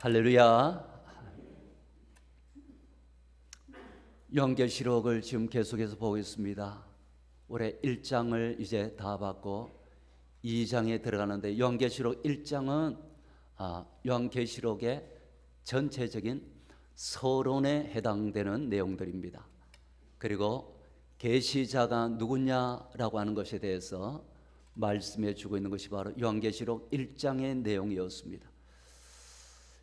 할렐루야. 요한계시록을 지금 계속해서 보고 있습니다. 올해 1장을 이제 다 받고 2장에 들어가는데, 요한계시록 1장은 요한계시록의 전체적인 서론에 해당되는 내용들입니다. 그리고 계시자가 누구냐라고 하는 것에 대해서 말씀해 주고 있는 것이 바로 요한계시록 1장의 내용이었습니다.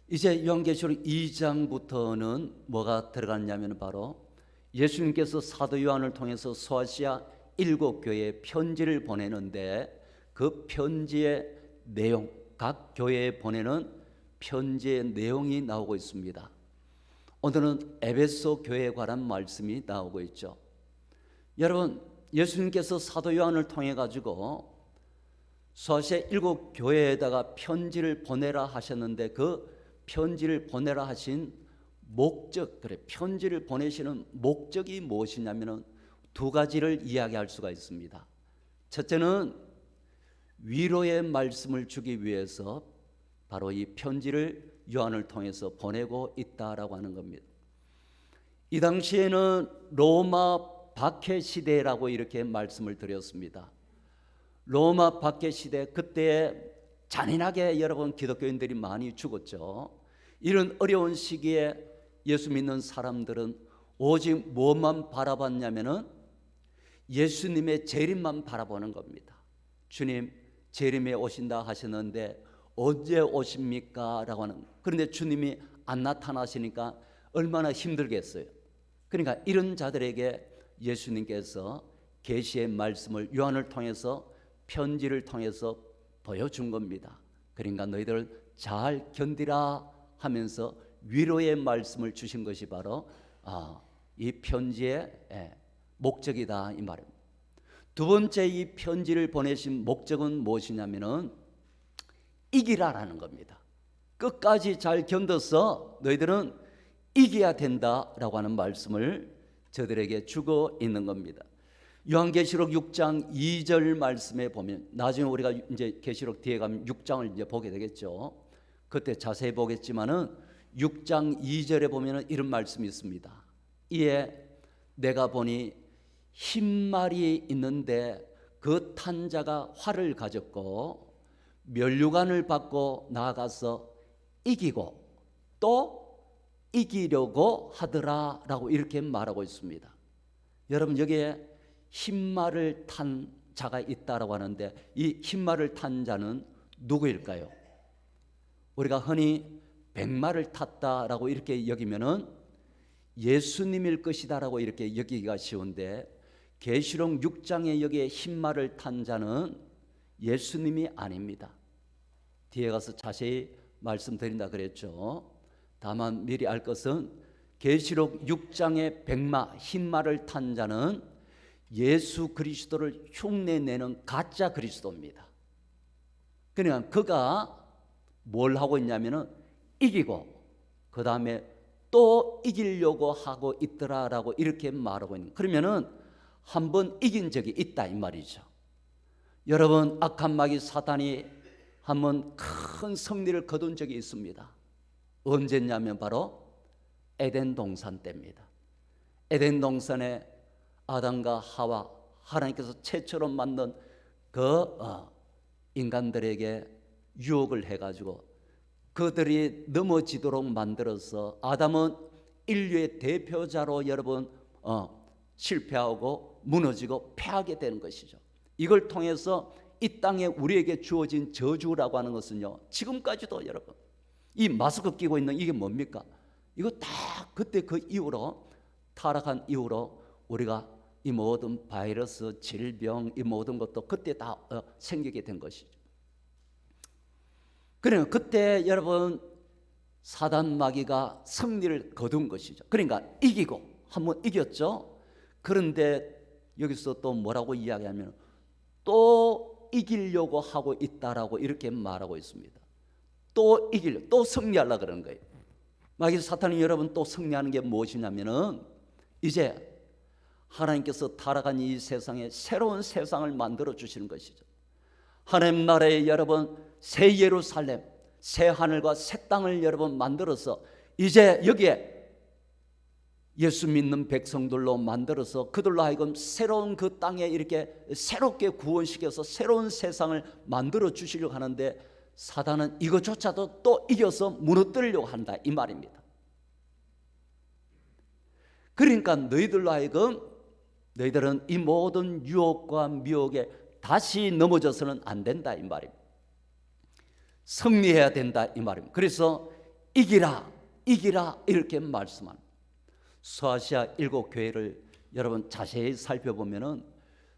이제 요한계시록 2장부터는 뭐가 들어갔냐면 바로 예수님께서 사도 요한을 통해서 소아시아 7교회에 편지를 보내는데, 그 편지의 내용, 각 교회에 보내는 편지의 내용이 나오고 있습니다. 오늘은 에베소 교회에 관한 말씀이 나오고 있죠. 여러분, 예수님께서 사도 요한을 통해 가지고 소아시아 7교회에다가 편지를 보내라 하셨는데, 그 편지를 보내라 하신 목적, 편지를 보내시는 목적이 무엇이냐면 두 가지를 이야기할 수가 있습니다. 첫째는 위로의 말씀을 주기 위해서 바로 이 편지를 요한을 통해서 보내고 있다라고 하는 겁니다. 이 당시에는 로마 박해 시대라고 이렇게 말씀을 드렸습니다. 로마 박해 시대, 그때 잔인하게 여러분 기독교인들이 많이 죽었죠. 이런 어려운 시기에 예수 믿는 사람들은 오직 무엇만 바라봤냐면은 예수님의 재림만 바라보는 겁니다. 주님 재림에 오신다 하셨는데 언제 오십니까? 라고 하는. 그런데 주님이 안 나타나시니까 얼마나 힘들겠어요. 그러니까 이런 자들에게 예수님께서 계시의 말씀을 요한을 통해서, 편지를 통해서 보여준 겁니다. 그러니까 너희들 잘 견디라 하면서 위로의 말씀을 주신 것이 바로 이 편지의 목적이다, 이 말입니다. 두 번째, 이 편지를 보내신 목적은 무엇이냐면은 이기라라는 겁니다. 끝까지 잘 견뎌서 너희들은 이겨야 된다라고 하는 말씀을 저들에게 주고 있는 겁니다. 요한계시록 6장 2절 말씀에 보면, 나중에 우리가 이제 계시록 뒤에 가면 6장을 이제 보게 되겠죠. 그때 자세히 보겠지만은 6장 2절에 보면은 이런 말씀이 있습니다. 이에 내가 보니 흰 말이 있는데 그 탄 자가 활을 가졌고 면류관을 받고 나아가서 이기고 또 이기려고 하더라라고 이렇게 말하고 있습니다. 여러분, 여기에 흰말을 탄 자가 있다라고 하는데, 이 흰말을 탄 자는 누구일까요? 우리가 흔히 백마를 탔다라고 이렇게 여기면은 예수님일 것이다라고 이렇게 여기기가 쉬운데, 계시록 6장에 여기에 흰말을 탄 자는 예수님이 아닙니다. 뒤에 가서 자세히 말씀드린다 그랬죠. 다만 미리 알 것은 계시록 6장의 백마, 흰말을 탄 자는 예수 그리스도를 흉내내는 가짜 그리스도입니다. 그러니까 그가 뭘 하고 있냐면은 이기고 그 다음에 또 이기려고 하고 있더라라고 이렇게 말하고 있는. 그러면은 한번 이긴 적이 있다 이 말이죠. 여러분, 악한 마귀 사탄이 한번 큰 승리를 거둔 적이 있습니다. 언제냐면 바로 에덴 동산 때입니다. 에덴 동산에 아담과 하와, 하나님께서 최초로 만든 그 인간들에게 유혹을 해가지고 그들이 넘어지도록 만들어서 아담은 인류의 대표자로 여러분 실패하고 무너지고 패하게 되는 것이죠. 이걸 통해서 이 땅에 우리에게 주어진 저주라고 하는 것은요, 지금까지도 여러분 이 마스크 끼고 있는 이게 뭡니까? 이거 다 그때 그 이후로, 타락한 이후로 우리가 이 모든 바이러스, 질병, 이 모든 것도 그때 다 생기게 된 것이죠. 그러니까 그때 여러분 사단 마귀가 승리를 거둔 것이죠. 그러니까 이기고 한번 이겼죠. 그런데 여기서 또 뭐라고 이야기하면 또 이기려고 하고 있다라고 이렇게 말하고 있습니다. 또 이기려, 또 승리하려고 그러는 거예요. 마귀 사탄이 여러분 또 승리하는 게 무엇이냐면은 이제 하나님께서 타락한 이 세상에 새로운 세상을 만들어 주시는 것이죠. 하나님 나라에 여러분 새 예루살렘, 새 하늘과 새 땅을 여러분 만들어서 이제 여기에 예수 믿는 백성들로 만들어서 그들로 하여금 새로운 그 땅에 이렇게 새롭게 구원시켜서 새로운 세상을 만들어 주시려고 하는데 사단은 이것조차도 또 이겨서 무너뜨리려고 한다 이 말입니다. 그러니까 너희들로 하여금 너희들은 이 모든 유혹과 미혹에 다시 넘어져서는 안 된다 이 말입니다. 승리해야 된다 이 말입니다. 그래서 이기라 이기라 이렇게 말씀합니다. 소아시아 7교회를 여러분 자세히 살펴보면은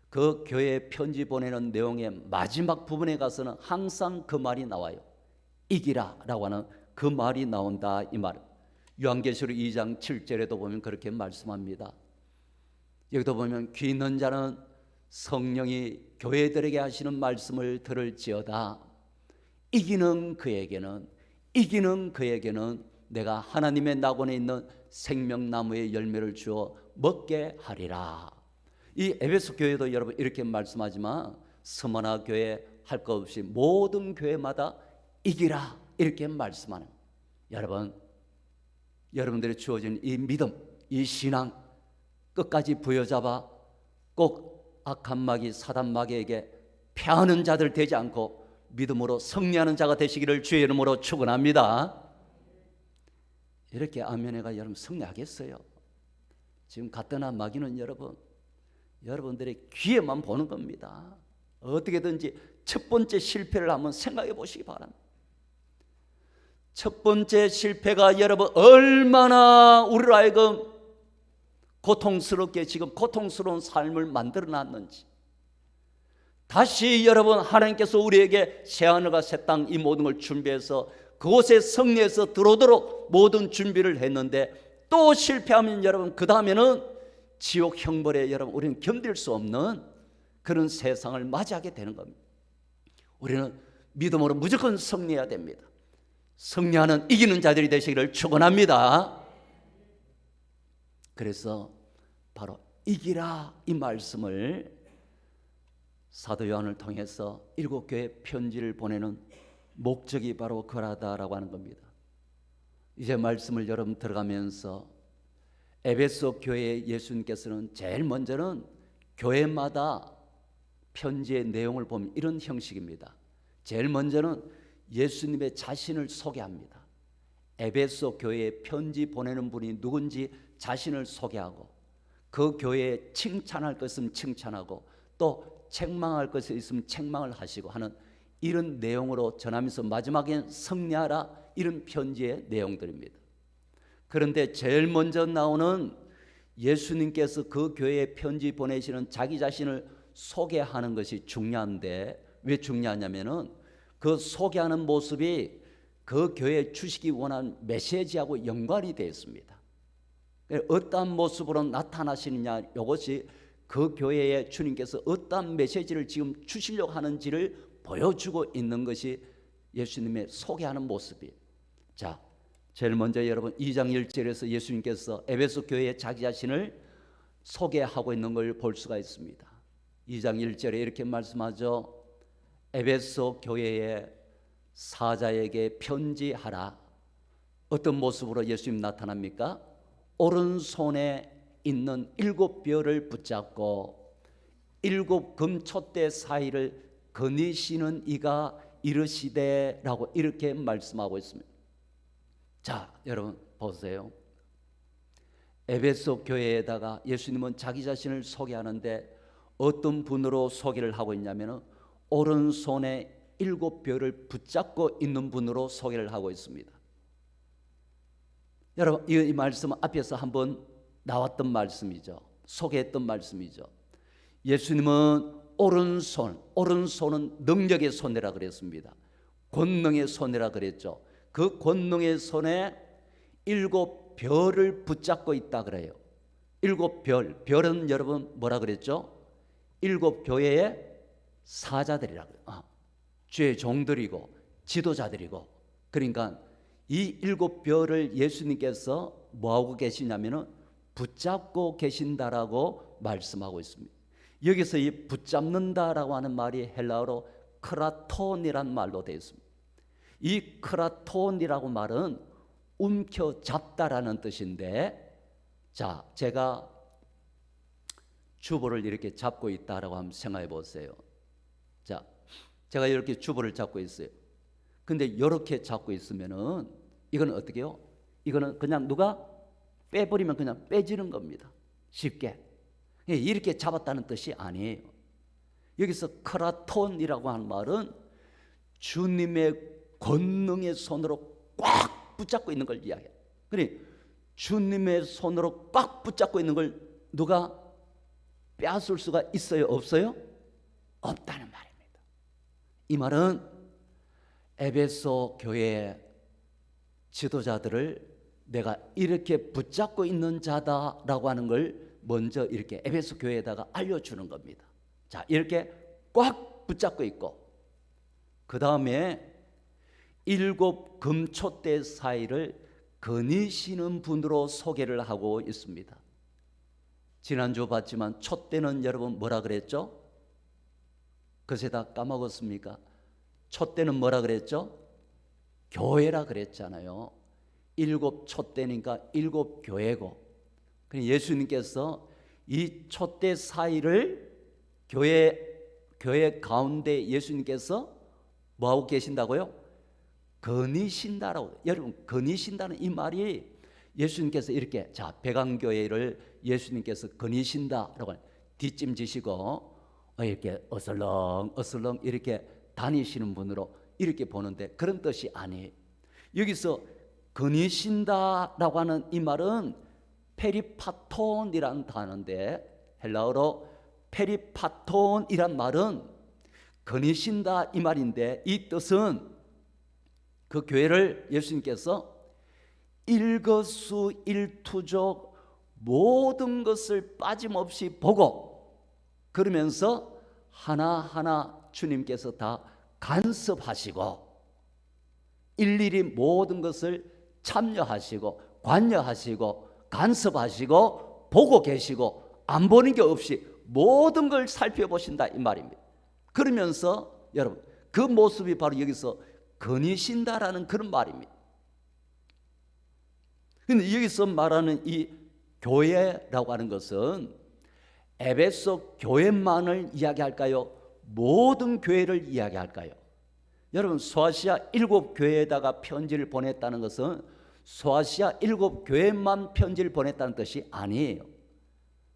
그 교회에 편지 보내는 내용의 마지막 부분에 가서는 항상 그 말이 나와요. 이기라 라고 하는 그 말이 나온다 이 말. 요한계시록 2장 7절에도 보면 그렇게 말씀합니다. 여기도 보면 귀 있는 자는 성령이 교회들에게 하시는 말씀을 들을지어다. 이기는 그에게는 내가 하나님의 낙원에 있는 생명나무의 열매를 주어 먹게 하리라. 이 에베소 교회도 여러분 이렇게 말씀하지만 스무나 교회 할 것 없이 모든 교회마다 이기라 이렇게 말씀하는 여러분, 여러분들이 주어진 이 믿음, 이 신앙 끝까지 부여잡아 꼭 악한 마귀 사단 마귀에게 패하는 자들 되지 않고 믿음으로 승리하는 자가 되시기를 주의 이름으로 축원합니다. 이렇게 아멘해가 여러분 승리하겠어요? 지금 가뜩나 마귀는 여러분들의 귀에만 보는 겁니다. 어떻게든지 첫 번째 실패를 한번 생각해 보시기 바랍니다. 첫 번째 실패가 여러분 얼마나 우리로 하여금 고통스럽게 지금 고통스러운 삶을 만들어 놨는지, 다시 여러분 하나님께서 우리에게 새하늘과 새 땅 이 모든 걸 준비해서 그곳에 승리해서 들어오도록 모든 준비를 했는데 또 실패하면 여러분 그 다음에는 지옥 형벌에 여러분 우리는 견딜 수 없는 그런 세상을 맞이하게 되는 겁니다. 우리는 믿음으로 무조건 승리해야 됩니다. 승리하는 이기는 자들이 되시기를 축원합니다. 그래서 바로 이기라 이 말씀을 사도 요한을 통해서 7교회 편지를 보내는 목적이 바로 그러하다라고 하는 겁니다. 이제 말씀을 여러분 들어가면서 에베소 교회 예수님께서는 제일 먼저는 교회마다 편지의 내용을 보면 이런 형식입니다. 제일 먼저는 예수님의 자신을 소개합니다. 에베소 교회에 편지 보내는 분이 누군지 자신을 소개하고 그 교회에 칭찬할 것은 칭찬하고 또 책망할 것이 있으면 책망을 하시고 하는 이런 내용으로 전하면서 마지막엔 승리하라 이런 편지의 내용들입니다. 그런데 제일 먼저 나오는 예수님께서 그 교회에 편지 보내시는 자기 자신을 소개하는 것이 중요한데 왜 중요하냐면은 그 소개하는 모습이 그 교회에 주시기 원하는 메시지하고 연관이 되어 있습니다. 어떠한 모습으로 나타나시느냐, 이것이 그 교회에 주님께서 어떠한 메시지를 지금 주시려고 하는지를 보여주고 있는 것이 예수님의 소개하는 모습이에요. 자, 제일 먼저 여러분 2장 1절에서 예수님께서 에베소 교회에 자기 자신을 소개하고 있는 걸 볼 수가 있습니다. 2장 1절에 이렇게 말씀하죠. 에베소 교회의 사자에게 편지하라. 어떤 모습으로 예수님 나타납니까? 오른손에 있는 7뼈를 붙잡고 7 금촛대 사이를 거니시는 이가 이르시되라고 이렇게 말씀하고 있습니다. 자, 여러분 보세요. 에베소 교회에다가 예수님은 자기 자신을 소개하는데 어떤 분으로 소개를 하고 있냐면 오른손에 7뼈를 붙잡고 있는 분으로 소개를 하고 있습니다. 여러분 이 말씀은 앞에서 한번 나왔던 말씀이죠. 소개했던 말씀이죠. 예수님은 오른손은 능력의 손이라 그랬습니다. 권능의 손이라 그랬죠. 그 권능의 손에 7별을 붙잡고 있다 그래요. 7별, 별은 여러분 뭐라 그랬죠? 7교회의 사자들이라고요. 주의 종들이고 지도자들이고, 그러니까 이 7별을 예수님께서 뭐하고 계시냐면은 붙잡고 계신다라고 말씀하고 있습니다. 여기서 이 붙잡는다라고 하는 말이 헬라어로 크라톤이란 말로 되어 있습니다. 이 크라톤이라고 말은 움켜잡다라는 뜻인데, 자, 제가 주보를 이렇게 잡고 있다라고 한번 생각해 보세요. 자, 제가 이렇게 주보를 잡고 있어요. 근데 이렇게 잡고 있으면은 이거는 어떻게 해요? 이거는 그냥 누가 빼버리면 그냥 빼지는 겁니다. 쉽게. 이렇게 잡았다는 뜻이 아니에요. 여기서 크라톤이라고 하는 말은 주님의 권능의 손으로 꽉 붙잡고 있는 걸 이야기해요. 그러니 주님의 손으로 꽉 붙잡고 있는 걸 누가 빼앗을 수가 있어요? 없어요? 없다는 말입니다. 이 말은 에베소 교회 지도자들을 내가 이렇게 붙잡고 있는 자다라고 하는 걸 먼저 이렇게 에베소 교회에다가 알려주는 겁니다. 자, 이렇게 꽉 붙잡고 있고, 그 다음에 7 금촛대 사이를 거니시는 분으로 소개를 하고 있습니다. 지난주 봤지만 촛대는 여러분 뭐라 그랬죠? 그새 다 까먹었습니까? 촛대는 뭐라 그랬죠? 교회라 그랬잖아요. 7 촛대니까 7 교회고, 예수님께서 이 촛대 사이를 교회 가운데 예수님께서 뭐하고 계신다고요? 거니신다라고. 여러분, 거니신다는 이 말이 예수님께서 이렇게, 자, 백안교회를 예수님께서 거니신다라고 뒷짐지시고 이렇게 어슬렁 이렇게 다니시는 분으로 이렇게 보는데, 그런 뜻이 아니에요. 여기서 거니신다라고 하는 이 말은 페리파톤이라는 단어인데, 헬라어로 페리파톤이란 말은 거니신다 이 말인데, 이 뜻은 그 교회를 예수님께서 일거수일투족 모든 것을 빠짐없이 보고, 그러면서 하나하나 주님께서 다 간섭하시고 일일이 모든 것을 참여하시고 관여하시고 간섭하시고 보고 계시고 안 보는 게 없이 모든 걸 살펴보신다 이 말입니다. 그러면서 여러분, 그 모습이 바로 여기서 거니신다라는 그런 말입니다. 근데 여기서 말하는 이 교회라고 하는 것은 에베소 교회만을 이야기할까요? 모든 교회를 이야기할까요? 여러분, 소아시아 7 교회에다가 편지를 보냈다는 것은 소아시아 7 교회만 편지를 보냈다는 뜻이 아니에요.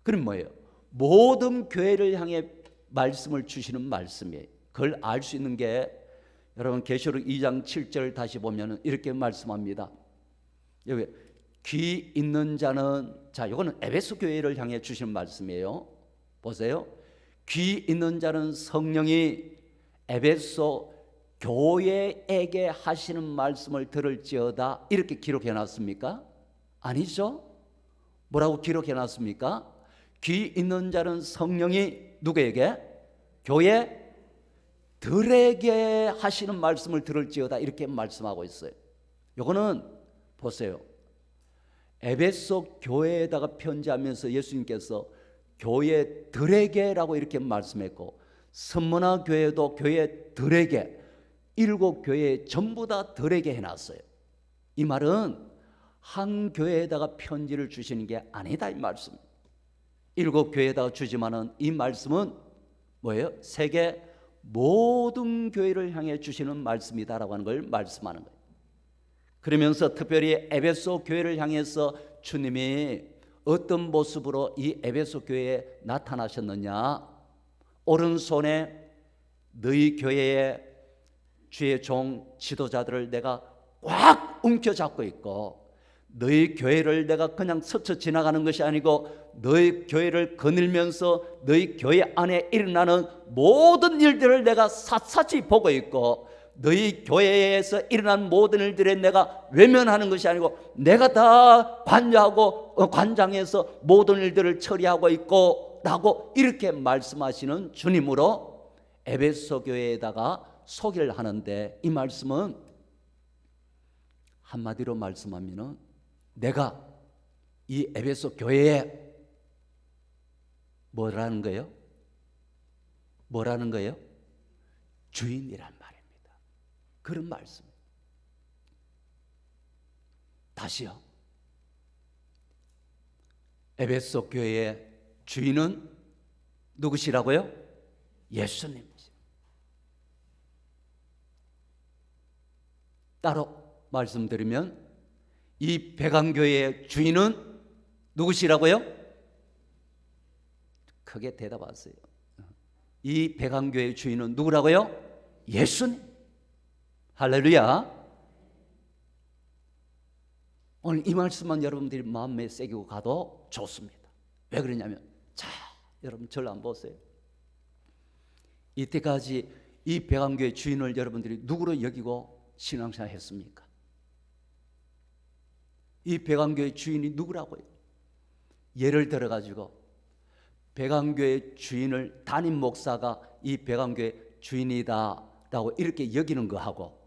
그럼 뭐예요? 모든 교회를 향해 말씀을 주시는 말씀이에요. 그걸 알 수 있는 게 여러분 계시록 2장 7절 다시 보면 이렇게 말씀합니다. 여기 귀 있는 자는, 자, 이거는 에베소 교회를 향해 주시는 말씀이에요. 보세요. 귀 있는 자는 성령이 에베소 교회에게 하시는 말씀을 들을지어다, 이렇게 기록해 놨습니까? 아니죠. 뭐라고 기록해 놨습니까? 귀 있는 자는 성령이 누구에게? 교회들에게 하시는 말씀을 들을지어다, 이렇게 말씀하고 있어요. 이거는 보세요. 에베소 교회에다가 편지하면서 예수님께서 교회들에게라고 이렇게 말씀했고, 선문화 교회도 교회들에게, 7 교회 전부 다 들에게 해놨어요. 이 말은 한 교회에다가 편지를 주시는 게 아니다 이 말씀. 7 교회에다가 주지만은 이 말씀은 뭐예요? 세계 모든 교회를 향해 주시는 말씀이다라고 하는 걸 말씀하는 거예요. 그러면서 특별히 에베소 교회를 향해서 주님이 어떤 모습으로 이 에베소 교회에 나타나셨느냐? 오른손에 너희 교회의 주의 종 지도자들을 내가 꽉 움켜잡고 있고, 너희 교회를 내가 그냥 스쳐 지나가는 것이 아니고 너희 교회를 거닐면서 너희 교회 안에 일어나는 모든 일들을 내가 샅샅이 보고 있고, 너희 교회에서 일어난 모든 일들에 내가 외면하는 것이 아니고 내가 다 관여하고 관장해서 모든 일들을 처리하고 있고 라고 이렇게 말씀하시는 주님으로 에베소 교회에다가 소개를 하는데, 이 말씀은 한마디로 말씀하면 내가 이 에베소 교회에 뭐라는 거예요? 뭐라는 거예요? 주인이란 말입니다. 그런 말씀. 다시요. 에베소 교회의 주인은 누구시라고요? 예수님. 따로 말씀드리면 이 백안교회의 주인은 누구시라고요? 크게 대답하세요. 이 백안교회의 주인은 누구라고요? 예수님. 할렐루야. 오늘 이 말씀만 여러분들이 마음에 새기고 가도 좋습니다. 왜 그러냐면, 자, 여러분 저를 한번 보세요. 이때까지 이 백안교회 주인을 여러분들이 누구로 여기고 신앙생활 했습니까? 이 백안교회 주인이 누구라고요? 예를 들어 가지고 백안교회 주인을 담임 목사가 이 백안교회 주인이다라고 이렇게 여기는 거하고,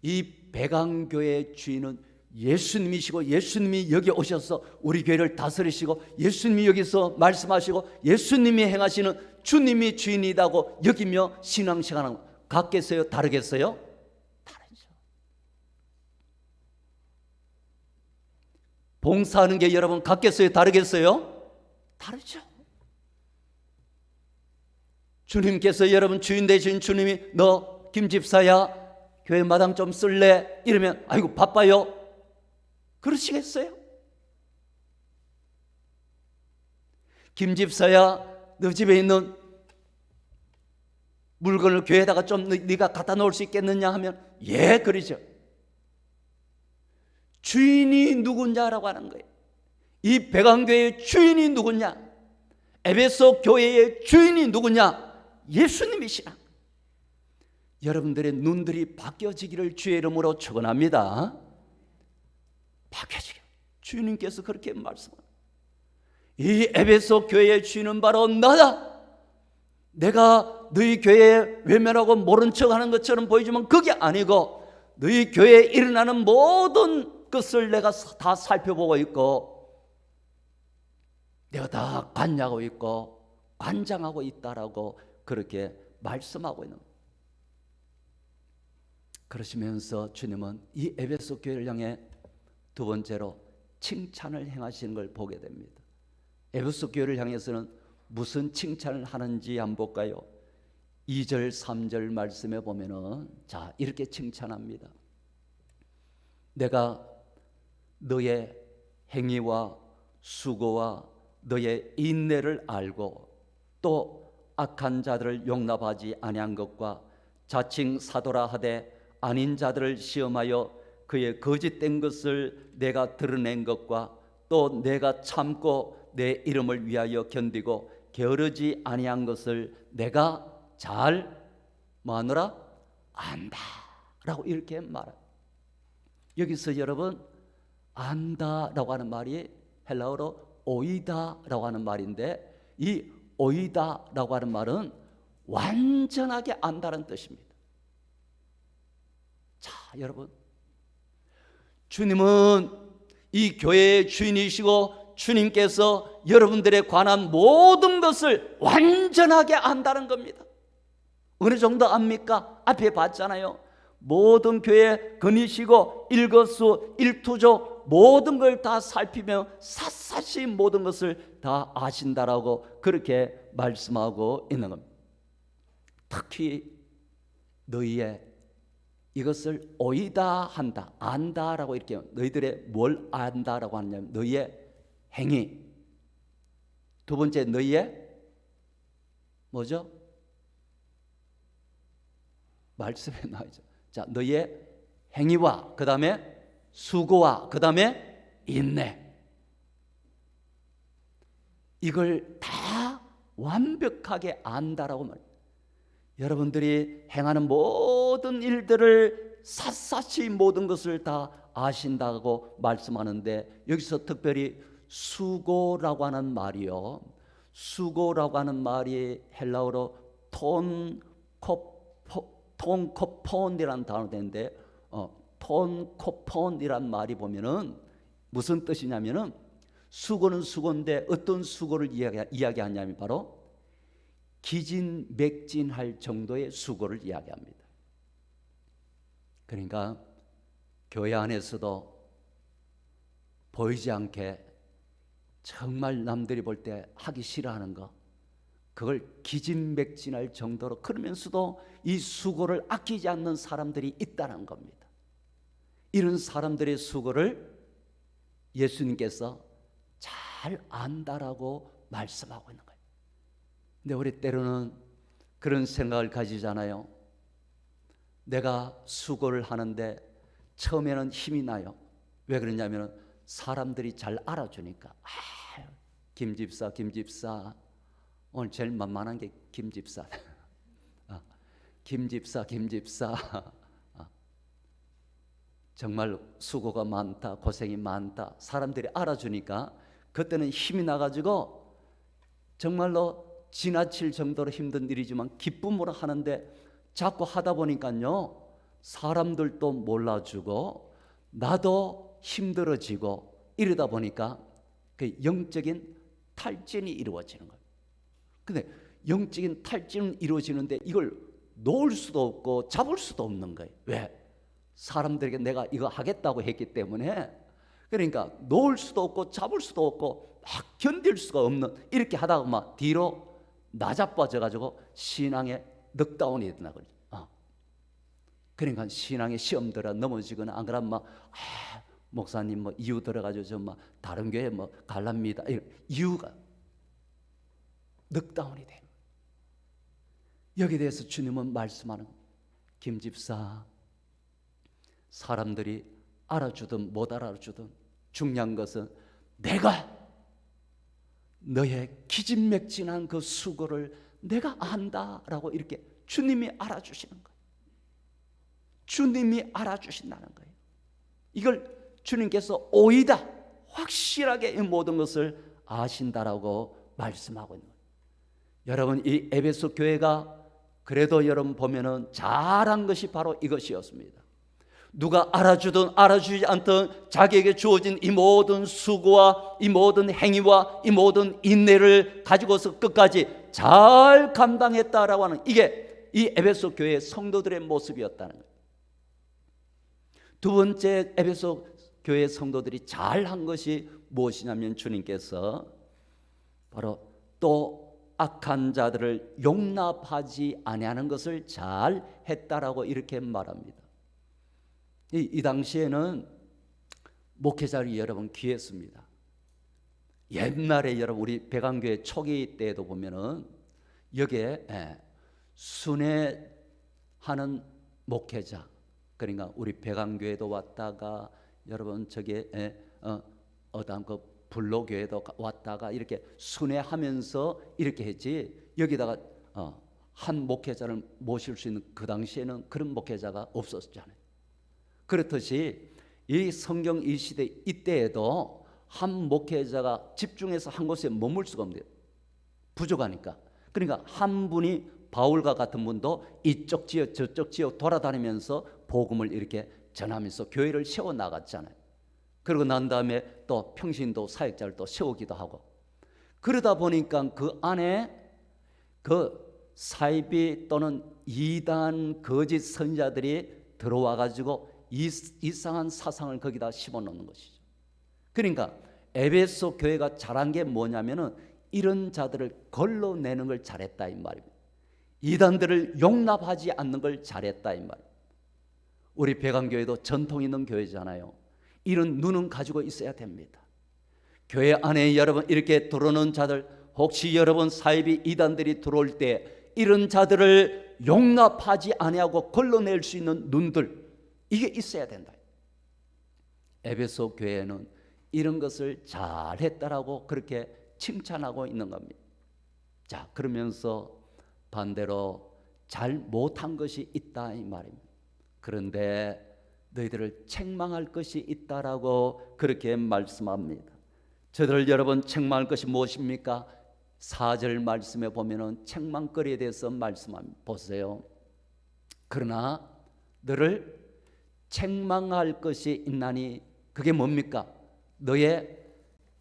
이 백안교회 주인은 예수님이시고 예수님이 여기 오셔서 우리 교회를 다스리시고 예수님이 여기서 말씀하시고 예수님이 행하시는 주님이 주인이라고 여기며 신앙생활하는 거 같겠어요? 다르겠어요? 다르죠. 봉사하는 게 여러분 같겠어요? 다르겠어요? 다르죠. 주님께서 여러분 주인 되신 주님이 너 김집사야 교회 마당 좀 쓸래? 이러면 아이고 바빠요. 그러시겠어요? 김집사야 너 집에 있는 물건을 교회에다가 좀 네가 갖다 놓을 수 있겠느냐 하면 예 그러죠. 주인이 누구냐라고 하는 거예요. 이 백안교회의 주인이 누구냐? 에베소 교회의 주인이 누구냐? 예수님이시라. 여러분들의 눈들이 바뀌어지기를 주의 이름으로 축원합니다. 바뀌어지기를. 주님께서 그렇게 말씀합니다. 이 에베소 교회의 주인은 바로 나다. 내가 너희 교회에 외면하고 모른 척하는 것처럼 보이지만 그게 아니고 너희 교회에 일어나는 모든 것을 내가 다 살펴보고 있고 내가 다 관여하고 있고 관장하고 있다라고 그렇게 말씀하고 있는 거예요. 그러시면서 주님은 이 에베소 교회를 향해 두 번째로 칭찬을 행하시는 걸 보게 됩니다. 에베소 교회를 향해서는 무슨 칭찬을 하는지 한번 볼까요? 2절 3절 말씀에 보면은 자 이렇게 칭찬합니다. 내가 너의 행위와 수고와 너의 인내를 알고 또 악한 자들을 용납하지 아니한 것과 자칭 사도라 하되 아닌 자들을 시험하여 그의 거짓된 것을 내가 드러낸 것과 또 내가 참고 내 이름을 위하여 견디고 게으르지 아니한 것을 내가 잘 뭐하노라? 안다 라고 이렇게 말합니다. 여기서 여러분 안다라고 하는 말이 헬라어로 오이다라고 하는 말인데 이 오이다라고 하는 말은 완전하게 안다는 뜻입니다. 자 여러분 주님은 이 교회의 주인이시고 주님께서 여러분들에 관한 모든 것을 완전하게 안다는 겁니다. 어느 정도 압니까? 앞에 봤잖아요. 모든 교회 거니시고 일거수 일투족 모든 걸 다 살피며 샅샅이 모든 것을 다 아신다라고 그렇게 말씀하고 있는 겁니다. 특히 너희의 이것을 오이다 한다 안다라고 이렇게 너희들의 뭘 안다라고 하냐면 너희의 행위, 두 번째 너희의 뭐죠? 말씀에 나와있죠. 자 너희의 행위와 그 다음에 수고와 그 다음에 인내, 이걸 다 완벽하게 안다라고 말해요. 여러분들이 행하는 모든 일들을 샅샅이 모든 것을 다 아신다고 말씀하는데 여기서 특별히 수고라고 하는 말이요, 수고라고 하는 말이 헬라어로 톤코폰이라는 단어가 되는데 톤코폰이란 말이 보면은 무슨 뜻이냐면은 수고는 수고인데 어떤 수고를 이야기하냐면 바로 기진맥진할 정도의 수고를 이야기합니다. 그러니까 교회 안에서도 보이지 않게 정말 남들이 볼 때 하기 싫어하는 거, 그걸 기진맥진할 정도로, 그러면서도 이 수고를 아끼지 않는 사람들이 있다는 겁니다. 이런 사람들의 수고를 예수님께서 잘 안다라고 말씀하고 있는 거예요. 근데 우리 때로는 그런 생각을 가지잖아요. 내가 수고를 하는데 처음에는 힘이 나요. 왜 그러냐면 사람들이 잘 알아주니까. 김 집사 오늘 제일 만만한 게 김 집사. 김 집사 정말 수고가 많다, 고생이 많다, 사람들이 알아주니까 그때는 힘이 나가지고 정말로 지나칠 정도로 힘든 일이지만 기쁨으로 하는데, 자꾸 하다 보니까요 사람들도 몰라주고 나도 힘들어지고, 이러다 보니까 그 영적인 탈진이 이루어지는 거예요. 근데 영적인 탈진은 이루어지는데 이걸 놓을 수도 없고 잡을 수도 없는 거예요. 왜? 사람들에게 내가 이거 하겠다고 했기 때문에. 그러니까 놓을 수도 없고 잡을 수도 없고 막 견딜 수가 없는, 이렇게 하다가 막 뒤로 나자빠져 가지고 신앙에 넉다운이 된다 그러죠. 그러니까 신앙에 시험 들어 넘어지거나, 안 그러면 막 목사님 뭐 이유 들어가지고 저 막 다른 교회 뭐 갈랍니다, 이유가 넉다운이 돼요. 여기에 대해서 주님은 말씀하는, 김 집사, 사람들이 알아주든 못 알아주든 중요한 것은 내가 너의 기진맥진한 그 수고를 내가 안다라고 이렇게 주님이 알아주시는 거예요. 주님이 알아주신다는 거예요. 이걸 주님께서 오이다, 확실하게 이 모든 것을 아신다라고 말씀하고 있는 거예요. 여러분, 이 에베소 교회가 그래도 여러분 보면은 잘한 것이 바로 이것이었습니다. 누가 알아주든 알아주지 않든 자기에게 주어진 이 모든 수고와 이 모든 행위와 이 모든 인내를 가지고서 끝까지 잘 감당했다라고 하는, 이게 이 에베소 교회의 성도들의 모습이었다는 거예요. 두 번째, 에베소 교회 성도들이 잘한 것이 무엇이냐면, 주님께서 바로 또 악한 자들을 용납하지 아니하는 것을 잘 했다라고 이렇게 말합니다. 이 당시에는 목회자들이 여러분 귀했습니다. 옛날에 여러분 우리 백안교회 초기 때에도 보면은 여기에 순회하는 목회자, 그러니까 우리 백안교회도 왔다가 여러분 저기 어떤 그 불로교회도 왔다가 이렇게 순회하면서 이렇게 했지, 여기다가 한 목회자를 모실 수 있는, 그 당시에는 그런 목회자가 없었잖아요. 그렇듯이 이 성경 이 시대 이때에도 한 목회자가 집중해서 한 곳에 머물 수가 없네요. 부족하니까. 그러니까 한 분이 바울과 같은 분도 이쪽 지역 저쪽 지역 돌아다니면서 복음을 이렇게 전하면서 교회를 세워 나갔잖아요. 그러고 난 다음에 또 평신도 사역자를 또 세우기도 하고, 그러다 보니까 그 안에 그 사이비 또는 이단 거짓 선자들이 들어와 가지고 이상한 사상을 거기다 심어놓는 것이죠. 그러니까 에베소 교회가 잘한 게 뭐냐면은 이런 자들을 걸러내는 걸 잘했다 이 말입니다. 이단들을 용납하지 않는 걸 잘했다 이 말입니다. 우리 백안교회도 전통 있는 교회잖아요. 이런 눈은 가지고 있어야 됩니다. 교회 안에 여러분 이렇게 들어오는 자들, 혹시 여러분 사이비 이단들이 들어올 때 이런 자들을 용납하지 아니하고 걸러낼 수 있는 눈들, 이게 있어야 된다. 에베소 교회는 이런 것을 잘했다라고 그렇게 칭찬하고 있는 겁니다. 자, 그러면서 반대로 잘 못한 것이 있다 이 말입니다. 그런데 너희들을 책망할 것이 있다라고 그렇게 말씀합니다. 저들 여러분 책망할 것이 무엇입니까? 4절 말씀에 보면은 책망거리에 대해서 말씀합니다. 보세요. 그러나 너를 책망할 것이 있나니 그게 뭡니까? 너의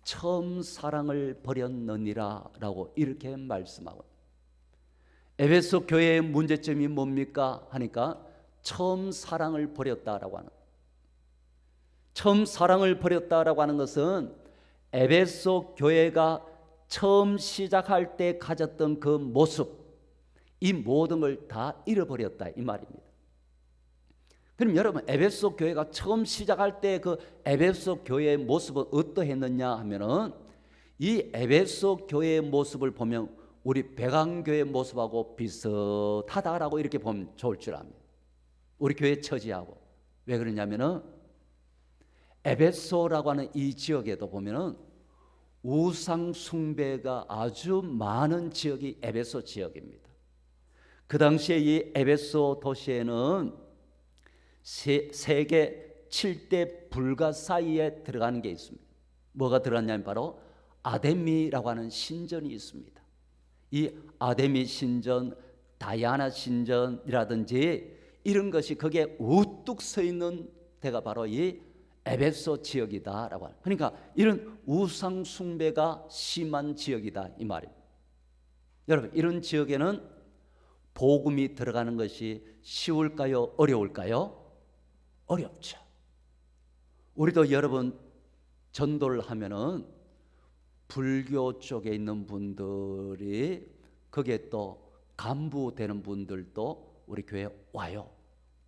처음 사랑을 버렸느니라 라고 이렇게 말씀하고, 에베소 교회의 문제점이 뭡니까 하니까 처음 사랑을 버렸다라고 하는, 처음 사랑을 버렸다라고 하는 것은 에베소 교회가 처음 시작할 때 가졌던 그 모습, 이 모든 걸 다 잃어버렸다 이 말입니다. 그럼 여러분, 에베소 교회가 처음 시작할 때 그 에베소 교회의 모습은 어떠했느냐 하면은, 이 에베소 교회의 모습을 보면 우리 백안교회의 모습하고 비슷하다라고 이렇게 보면 좋을 줄 압니다. 우리 교회 처지하고. 왜 그러냐면은 에베소라고 하는 이 지역에도 보면은 우상 숭배가 아주 많은 지역이 에베소 지역입니다. 그 당시에 이 에베소 도시에는 세계 7대 불가 사이에 들어가는 게 있습니다. 뭐가 들어갔냐면 바로 아데미라고 하는 신전이 있습니다. 이 아데미 신전, 다이아나 신전이라든지 이런 것이 거기에 우뚝 서 있는 데가 바로 이 에베소 지역이다라고 하는. 그러니까 이런 우상 숭배가 심한 지역이다 이 말입니다. 여러분, 이런 지역에는 복음이 들어가는 것이 쉬울까요? 어려울까요? 어렵죠. 우리도 여러분 전도를 하면은 불교 쪽에 있는 분들이 거기에 또 간부 되는 분들도 우리 교회에 와요.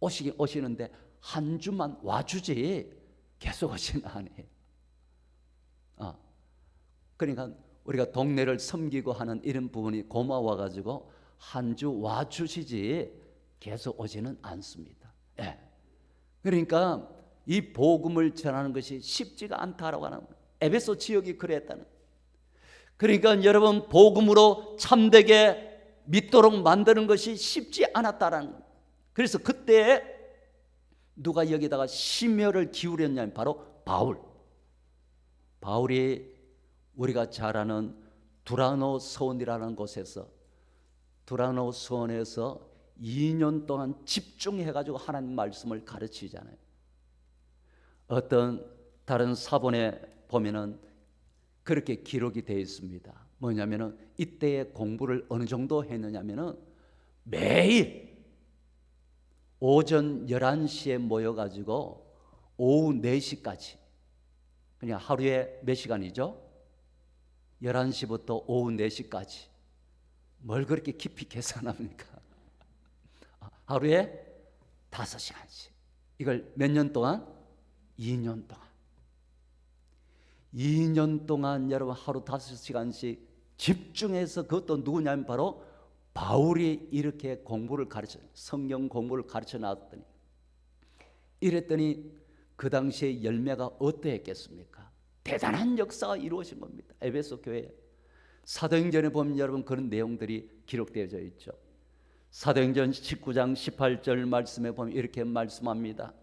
오시는데 한 주만 와주지 계속 오지는 않아요. 그러니까 우리가 동네를 섬기고 하는 이런 부분이 고마워가지고 한 주 와주시지 계속 오지는 않습니다. 예. 그러니까 이 복음을 전하는 것이 쉽지가 않다라고 하는 거예요. 에베소 지역이 그랬다는. 그러니까 여러분, 복음으로 참되게 믿도록 만드는 것이 쉽지 않았다라는 거예요. 그래서 그때 누가 여기다가 심혈을 기울였냐면 바로 바울이 우리가 잘 아는 두라노 서원이라는 곳에서, 두라노 서원에서 2년 동안 집중해가지고 하나님 말씀을 가르치잖아요. 어떤 다른 사본에 보면은 그렇게 기록이 되어 있습니다. 뭐냐면은 이때의 공부를 어느 정도 했느냐면은 매일 오전 11시에 모여가지고 오후 4시까지, 그냥 하루에 몇 시간이죠? 11시부터 오후 4시까지. 뭘 그렇게 깊이 계산합니까? 하루에 5시간씩. 이걸 몇 년 동안? 2년 동안. 2년 동안 여러분 하루 5시간씩 집중해서, 그것도 누구냐면 바로 바울이 이렇게 공부를 가르쳐, 성경 공부를 가르쳐 놨더니, 이랬더니 그 당시에 열매가 어떠했겠습니까? 대단한 역사가 이루어진 겁니다. 에베소 교회에. 사도행전에 보면 여러분 그런 내용들이 기록되어져 있죠. 사도행전 19장 18절 말씀에 보면 이렇게 말씀합니다.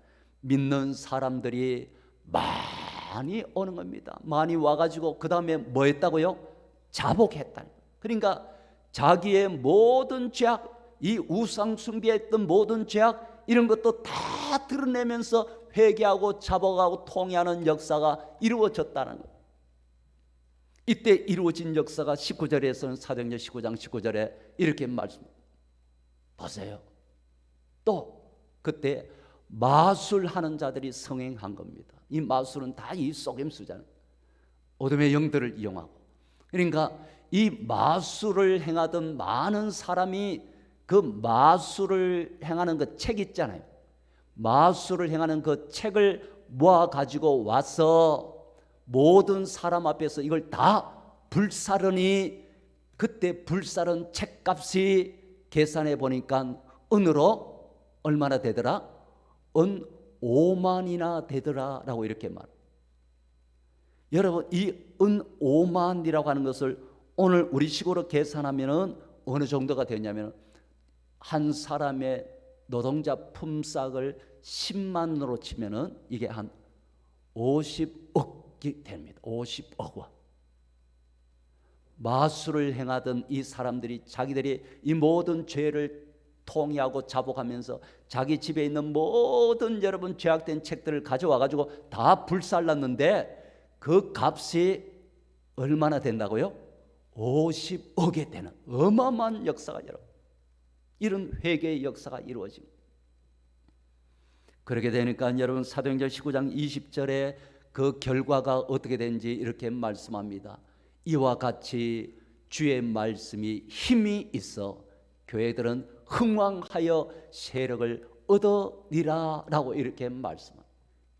믿는 사람들이 많이 오는 겁니다. 많이 와가지고 그 다음에 뭐 했다고요? 자복했다. 그러니까 자기의 모든 죄악, 이 우상 숭배했던 모든 죄악, 이런 것도 다 드러내면서 회개하고 자복하고 통회하는 역사가 이루어졌다는 거예요. 이때 이루어진 역사가 19절에서는, 사도행전 19장 19절에 이렇게 말씀. 보세요. 또 그때 마술하는 자들이 성행한 겁니다. 이 마술은 다 이 속임수잖아요. 어둠의 영들을 이용하고. 그러니까 이 마술을 행하던 많은 사람이 그 마술을 행하는 그 책 있잖아요. 마술을 행하는 그 책을 모아 가지고 와서 모든 사람 앞에서 이걸 다 불사르니, 그때 불사른 책값이 계산해 보니까 은으로 얼마나 되더라? 은 5만이나 되더라라고 이렇게 말. 여러분, 이 은 5만이라고 하는 것을 오늘 우리식으로 계산하면은 어느 정도가 되냐면, 한 사람의 노동자 품삯을 10만으로 치면은 이게 한 50억이 됩니다. 50억 원. 마술을 행하던 이 사람들이 자기들이 이 모든 죄를 통회하고 자복하면서 자기 집에 있는 모든 여러분 죄악된 책들을 가져와 가지고 다 불살랐는데 그 값이 얼마나 된다고요? 50억이 되는 어마어마한 역사가, 여러분, 이런 회개의 역사가 이루어집니다. 그렇게 되니까 여러분 사도행전 19장 20절에 그 결과가 어떻게 되는지 이렇게 말씀합니다. 이와 같이 주의 말씀이 힘이 있어 교회들은 흥왕하여 세력을 얻으리라 라고 이렇게 말씀합니다.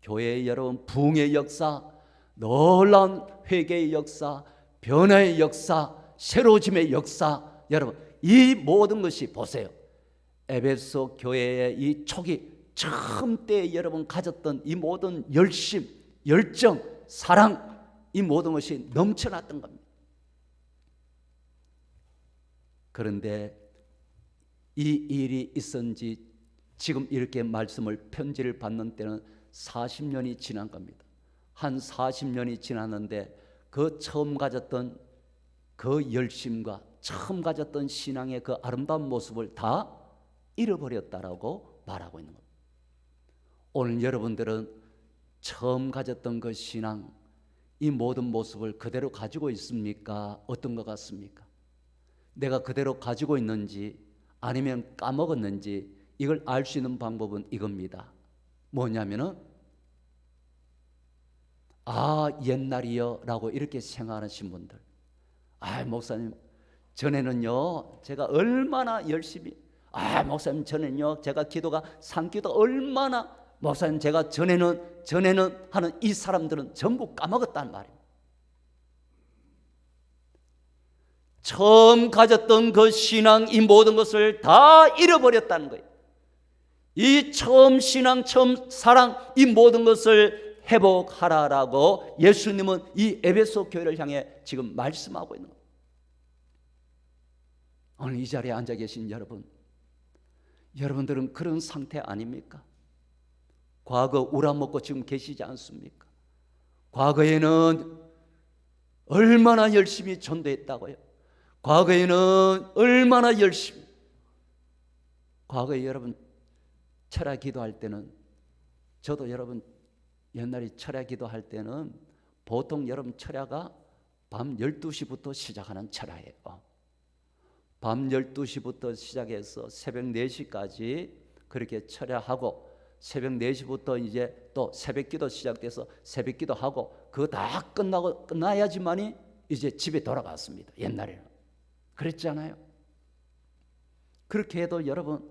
교회의 여러분 부흥의 역사, 놀라운 회개의 역사, 변화의 역사, 새로워짐의 역사, 여러분 이 모든 것이 보세요. 에베소 교회의 이 초기 처음 때 여러분 가졌던 이 모든 열심, 열정, 사랑, 이 모든 것이 넘쳐났던 겁니다. 그런데 이 일이 있었는지 지금 이렇게 말씀을 편지를 받는 때는 40년이 지난 겁니다. 한 40년이 지났는데 그 처음 가졌던 그 열심과 처음 가졌던 신앙의 그 아름다운 모습을 다 잃어버렸다라고 말하고 있는 겁니다. 오늘 여러분들은 처음 가졌던 그 신앙, 이 모든 모습을 그대로 가지고 있습니까? 어떤 것 같습니까? 내가 그대로 가지고 있는지 아니면 까먹었는지 이걸 알 수 있는 방법은 이겁니다. 뭐냐면은 옛날이요 라고 이렇게 생각하신 분들, 목사님 전에는요 제가 얼마나 열심히, 목사님 전에는요 제가 기도가 산기도 얼마나, 목사님 제가 전에는 하는 이 사람들은 전부 까먹었단 말이에요. 처음 가졌던 그 신앙, 이 모든 것을 다 잃어버렸다는 거예요. 이 처음 신앙, 처음 사랑, 이 모든 것을 회복하라라고 예수님은 이 에베소 교회를 향해 지금 말씀하고 있는 거예요. 오늘 이 자리에 앉아 계신 여러분들은 그런 상태 아닙니까? 과거 우라먹고 지금 계시지 않습니까? 과거에는 얼마나 열심히 전도했다고요? 과거에는 얼마나 열심히, 과거에 여러분 철야 기도할 때는, 저도 여러분 옛날에 철야 기도할 때는 보통 여러분 철야가 밤 12시부터 시작하는 철야예요. 밤 12시부터 시작해서 새벽 4시까지 그렇게 철야하고, 새벽 4시부터 이제 또 새벽기도 시작돼서 새벽기도 하고, 그거 다 끝나야지만이 이제 집에 돌아갔습니다. 옛날에는 그랬잖아요. 그렇게 해도 여러분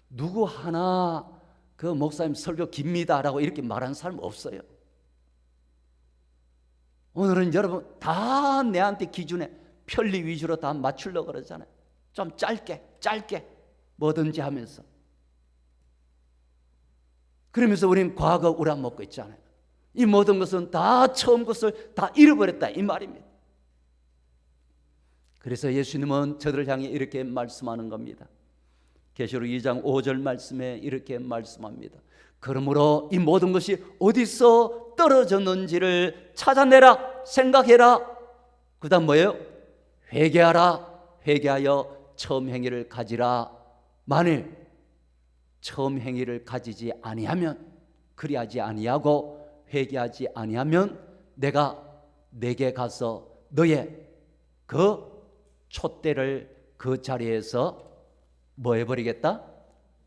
누구 하나 그 목사님 설교 깁니다라고 이렇게 말하는 사람 없어요. 오늘은 여러분 다 내한테 기준에 편리 위주로 다 맞추려고 그러잖아요. 좀 짧게 뭐든지 하면서, 그러면서 우리는 과거 우라먹고 있잖아요. 이 모든 것은 다 처음 것을 다 잃어버렸다 이 말입니다. 그래서 예수님은 저들을 향해 이렇게 말씀하는 겁니다. 계시록 2장 5절 말씀에 이렇게 말씀합니다. 그러므로 이 모든 것이 어디서 떨어졌는지를 찾아내라, 생각해라. 그 다음 뭐예요? 회개하라, 회개하여 처음 행위를 가지라. 만일 처음 행위를 가지지 아니하면, 그리하지 아니하고 회개하지 아니하면 내가 내게 가서 너의 그 촛대를 그 자리에서 뭐 해버리겠다?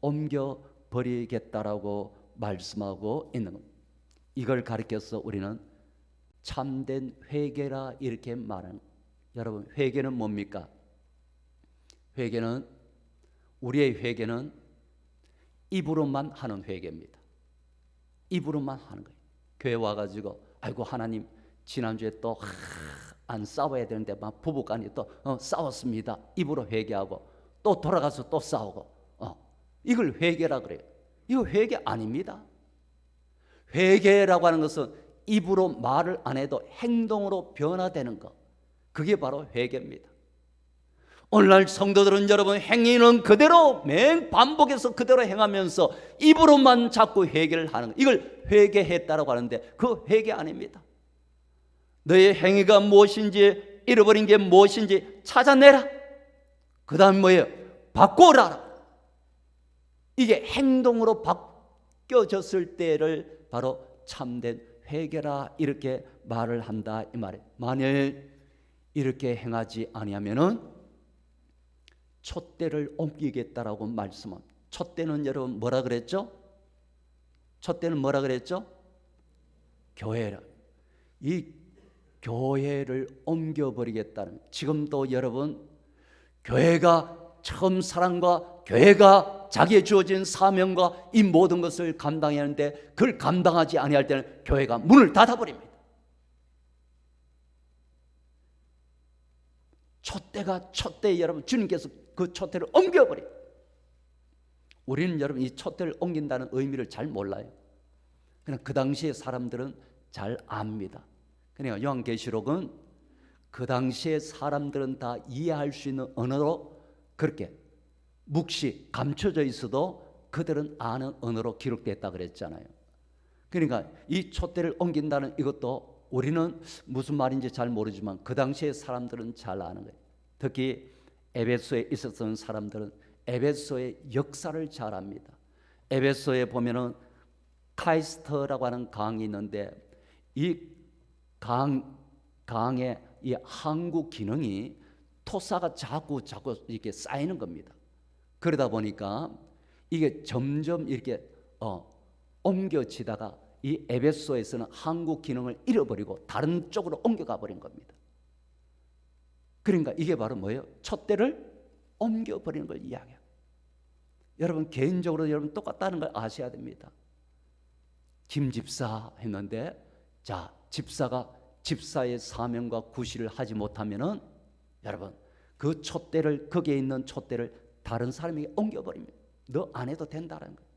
옮겨버리겠다라고 말씀하고 있는 겁니다. 이걸 가리켜서 우리는 참된 회개라 이렇게 말하는 거예요. 여러분 회개는 뭡니까? 우리의 회개는 입으로만 하는 회개입니다. 입으로만 하는 거예요. 교회 와가지고 아이고 하나님 지난주에 또 안 싸워야 되는데 막 부부간이 또 싸웠습니다. 입으로 회개하고 또 돌아가서 또 싸우고, 이걸 회개라 그래요. 이거 회개 아닙니다. 회개라고 하는 것은 입으로 말을 안 해도 행동으로 변화되는 것, 그게 바로 회개입니다. 오늘날 성도들은 여러분 행위는 그대로 반복해서 그대로 행하면서 입으로만 자꾸 회개를 하는 것, 이걸 회개했다라고 하는데 그 회개 아닙니다. 너의 행위가 무엇인지, 잃어버린 게 무엇인지 찾아내라. 그 다음 뭐예요? 바꾸라. 이게 행동으로 바뀌어졌을 때를 바로 참된 회개라 이렇게 말을 한다 이 말이에요. 만일 이렇게 행하지 아니하면은 촛대를 옮기겠다라고 말씀합니다. 촛대는 여러분 뭐라 그랬죠? 촛대는 뭐라 그랬죠? 교회라. 이 교회를 옮겨버리겠다는, 지금도 여러분 교회가 처음 사랑과 교회가 자기의 주어진 사명과 이 모든 것을 감당해야 하는데 그걸 감당하지 아니할 때는 교회가 문을 닫아버립니다. 촛대 여러분, 주님께서 그 촛대를 옮겨버려요. 우리는 여러분 이 촛대를 옮긴다는 의미를 잘 몰라요. 그냥 그 당시에 사람들은 잘 압니다. 그러니까 요한계시록은 그 당시에 사람들은 다 이해할 수 있는 언어로 그렇게 묵시 감춰져 있어도 그들은 아는 언어로 기록됐다 그랬잖아요. 그러니까 이 촛대를 옮긴다는 이것도 우리는 무슨 말인지 잘 모르지만 그 당시에 사람들은 잘 아는 거예요. 특히 에베소에 있었던 사람들은 에베소의 역사를 잘 압니다. 에베소에 보면은 카이스터라고 하는 강이 있는데 이 강의 이 항구 기능이 토사가 자꾸 이렇게 쌓이는 겁니다. 그러다 보니까 이게 점점 이렇게 옮겨지다가 이 에베소에서는 항구 기능을 잃어버리고 다른 쪽으로 옮겨가 버린 겁니다. 그러니까 이게 바로 뭐예요? 촛대를 옮겨버리는 걸 이야기해요. 여러분 개인적으로 여러분 똑같다는 걸 아셔야 됩니다. 김 집사 했는데 자 집사가 집사의 사명과 구실을 하지 못하면은 여러분 그 촛대를 거기에 있는 촛대를 다른 사람에게 옮겨버립니다. 너 안 해도 된다는 거예요.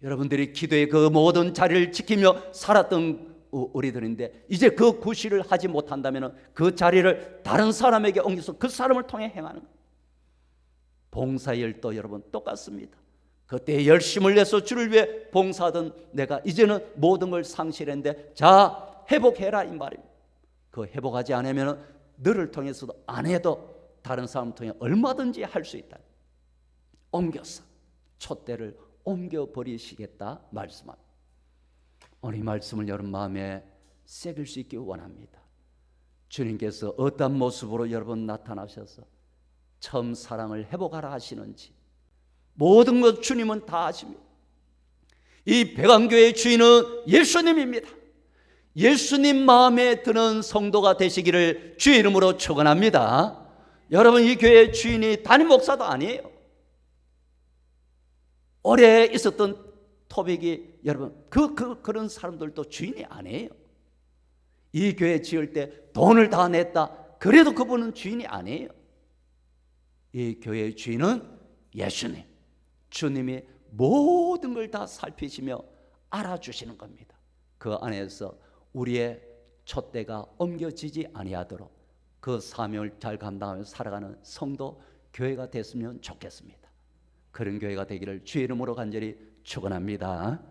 여러분들이 기도의 그 모든 자리를 지키며 살았던 우리들인데 이제 그 구실을 하지 못한다면 그 자리를 다른 사람에게 옮겨서 그 사람을 통해 행하는 거예요. 봉사일도 여러분 똑같습니다. 그때 열심을 내서 주를 위해 봉사하던 내가 이제는 모든 걸 상실했는데 자 회복해라 이 말입니다. 그 회복하지 않으면 너를 통해서도 안 해도 다른 사람을 통해 얼마든지 할 수 있다. 옮겨서 촛대를 옮겨버리시겠다 말씀합니다. 오늘 이 말씀을 여러분 마음에 새길 수 있기 원합니다. 주님께서 어떤 모습으로 여러분 나타나셔서 처음 사랑을 회복하라 하시는지 모든 것 주님은 다 아십니다. 이 백안교회의 주인은 예수님입니다. 예수님 마음에 드는 성도가 되시기를 주의 이름으로 축원합니다. 여러분 이 교회의 주인이 담임 목사도 아니에요. 오래 있었던 토백이 여러분 그런 사람들도 주인이 아니에요. 이 교회 지을 때 돈을 다 냈다 그래도 그분은 주인이 아니에요. 이 교회의 주인은 예수님, 주님이 모든 걸 다 살피시며 알아주시는 겁니다. 그 안에서 우리의 촛대가 옮겨지지 아니하도록 그 사명을 잘 감당하며 살아가는 성도 교회가 됐으면 좋겠습니다. 그런 교회가 되기를 주의 이름으로 간절히 축원합니다.